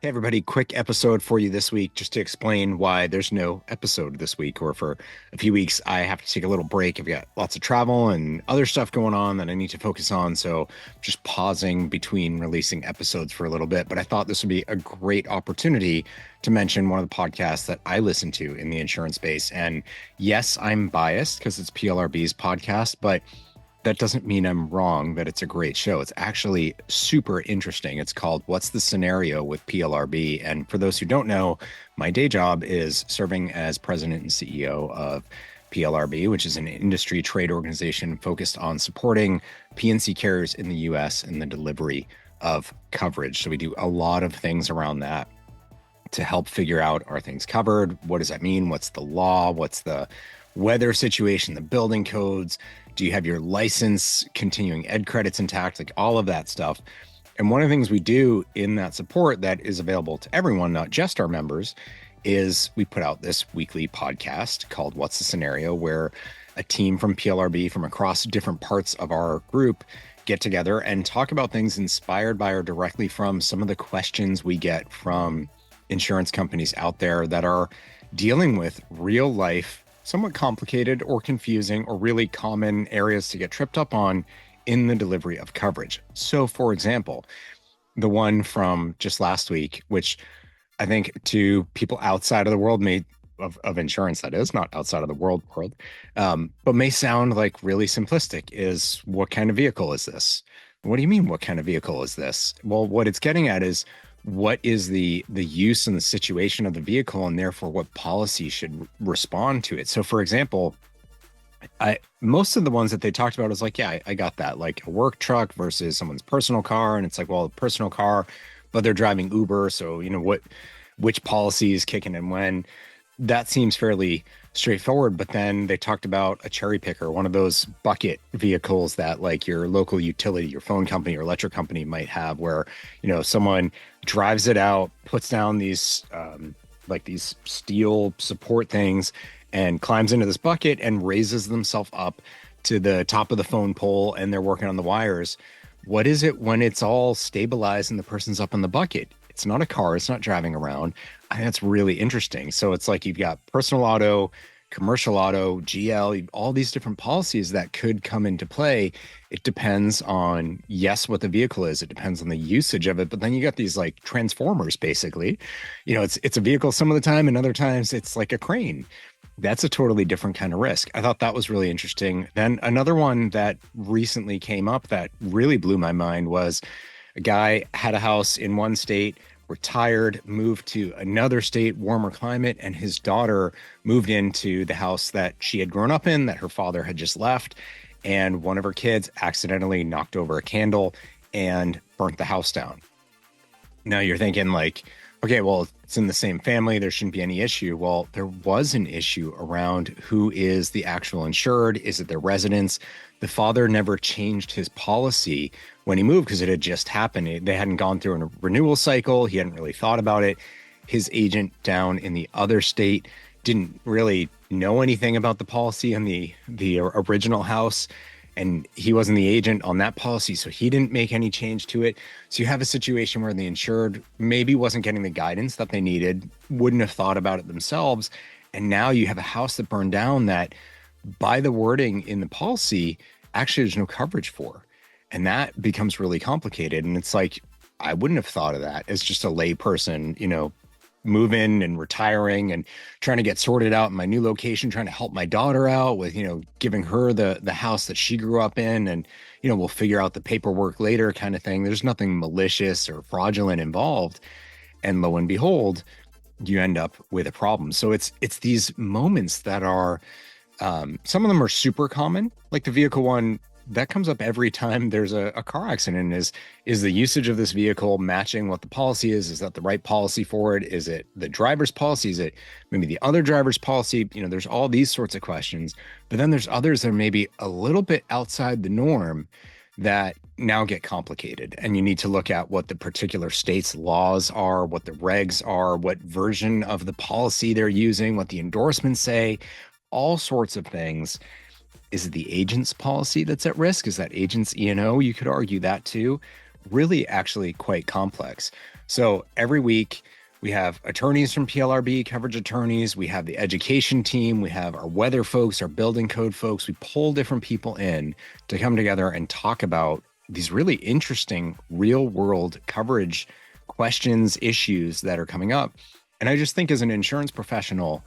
Hey, everybody, quick episode for you this week just to explain why there's no episode this week, or for a few weeks. I have to take a little break. I've got lots of travel and other stuff going on that I need to focus on. So just pausing between releasing episodes for a little bit. But I thought this would be a great opportunity to mention one of the podcasts that I listen to in the insurance space. And yes, I'm biased because it's PLRB's podcast, but that doesn't mean I'm wrong that it's a great show. It's actually super interesting. It's called What's the Scenario with PLRB. And for those who don't know, my day job is serving as president and CEO of PLRB, which is an industry trade organization focused on supporting P&C carriers in the US in the delivery of coverage. So we do a lot of things around that to help figure out, are things covered? What does that mean? What's the law? What's the weather situation, the building codes? Do you have your license, continuing ed credits intact? Like all of that stuff. And one of the things we do in that support that is available to everyone, not just our members, is we put out this weekly podcast called What's the Scenario, where a team from PLRB from across different parts of our group get together and talk about things inspired by or directly from some of the questions we get from insurance companies out there that are dealing with real life, somewhat complicated or confusing or really common areas to get tripped up on in the delivery of coverage. So, for example, the one from just last week, which I think to people outside of the world of insurance, that is, not outside of the world, but may sound like really simplistic, is what kind of vehicle is this? What do you mean, what kind of vehicle is this? Well, what it's getting at is, what is the use and the situation of the vehicle, and therefore what policy should respond to it. So for example, most of the ones that they talked about is like, yeah, I got that, like a work truck versus someone's personal car. And it's like, well, a personal car, but they're driving Uber. So, which policy is kicking in when? That seems fairly straightforward. But then they talked about a cherry picker, one of those bucket vehicles that like your local utility, your phone company or electric company might have, where, someone drives it out, puts down these these steel support things and climbs into this bucket and raises themselves up to the top of the phone pole, and they're working on the wires. What is it when it's all stabilized and the person's up in the bucket? It's not a car. It's not driving around. I think that's really interesting. So it's like you've got personal auto, commercial auto, GL, all these different policies that could come into play. It depends on, yes, what the vehicle is. It depends on the usage of it. But then you got these like transformers, basically. It's a vehicle some of the time, and other times it's like a crane. That's a totally different kind of risk. I thought that was really interesting. Then another one that recently came up that really blew my mind was a guy had a house in one state, retired, moved to another state, warmer climate, and his daughter moved into the house that she had grown up in, that her father had just left. And one of her kids accidentally knocked over a candle and burnt the house down. Now you're thinking like, okay, well, it's in the same family, there shouldn't be any issue. Well, there was an issue around who is the actual insured. Is it their residence? The father never changed his policy when he moved because it had just happened. They hadn't gone through a renewal cycle. He hadn't really thought about it. His agent down in the other state didn't really know anything about the policy in the original house, and he wasn't the agent on that policy, so he didn't make any change to it. So you have a situation where the insured maybe wasn't getting the guidance that they needed, wouldn't have thought about it themselves, and now you have a house that burned down that, by the wording in the policy, actually there's no coverage for. And that becomes really complicated. And it's like, I wouldn't have thought of that as just a lay person, moving and retiring and trying to get sorted out in my new location, trying to help my daughter out with, giving her the house that she grew up in, and, we'll figure out the paperwork later kind of thing. There's nothing malicious or fraudulent involved. And lo and behold, you end up with a problem. So it's these moments that are, some of them are super common, like the vehicle one. That comes up every time there's a car accident. Is the usage of this vehicle matching what the policy is? Is that the right policy for it? Is it the driver's policy? Is it maybe the other driver's policy? There's all these sorts of questions. But then there's others that are maybe a little bit outside the norm that now get complicated. And you need to look at what the particular state's laws are, what the regs are, what version of the policy they're using, what the endorsements say, all sorts of things. Is it the agent's policy that's at risk? Is that agent's E&O? You could argue that too. Really, actually quite complex. So every week we have attorneys from PLRB, coverage attorneys, we have the education team, we have our weather folks, our building code folks. We pull different people in to come together and talk about these really interesting real world coverage questions, issues that are coming up. And I just think as an insurance professional,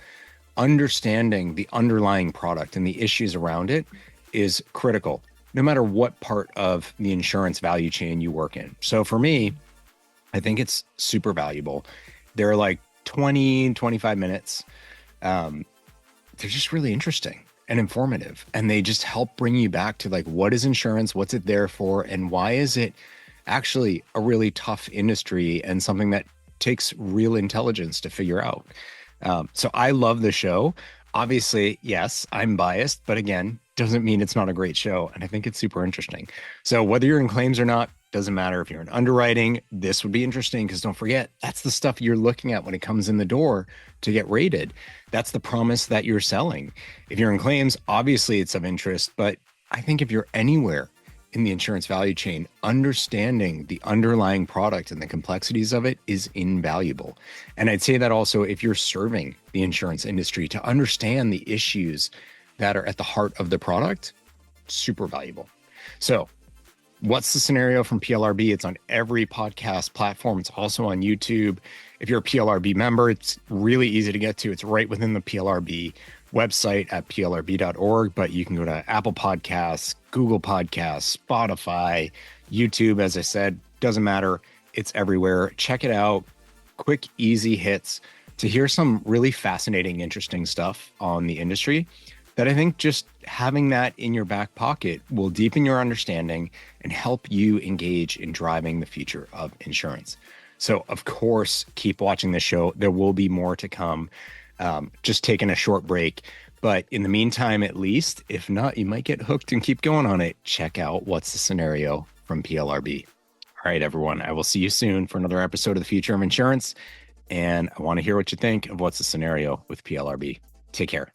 understanding the underlying product and the issues around it is critical, no matter what part of the insurance value chain you work in. So for me, I think it's super valuable. They're like 20, 25 minutes. They're just really interesting and informative. And they just help bring you back to like, what is insurance? What's it there for? And why is it actually a really tough industry and something that takes real intelligence to figure out? So I love the show. Obviously, yes, I'm biased, but again, doesn't mean it's not a great show. And I think it's super interesting. So whether you're in claims or not, doesn't matter. If you're in underwriting, this would be interesting because don't forget, that's the stuff you're looking at when it comes in the door to get rated. That's the promise that you're selling. If you're in claims, obviously it's of interest, but I think if you're anywhere in the insurance value chain, understanding the underlying product and the complexities of it is invaluable. And I'd say that also if you're serving the insurance industry, to understand the issues that are at the heart of the product, super valuable. So what's the scenario from PLRB? It's on every podcast platform. It's also on YouTube. If you're a PLRB member, it's really easy to get to. It's right within the PLRB website at plrb.org, but you can go to Apple Podcasts, Google Podcasts, Spotify, YouTube. As I said, doesn't matter. It's everywhere. Check it out. Quick, easy hits to hear some really fascinating, interesting stuff on the industry that I think just having that in your back pocket will deepen your understanding and help you engage in driving the future of insurance. So, of course, keep watching the show. There will be more to come. Just taking a short break. But in the meantime, at least, if not, you might get hooked and keep going on it. Check out What's the Scenario from PLRB. All right, everyone. I will see you soon for another episode of The Future of Insurance. And I want to hear what you think of What's the Scenario with PLRB. Take care.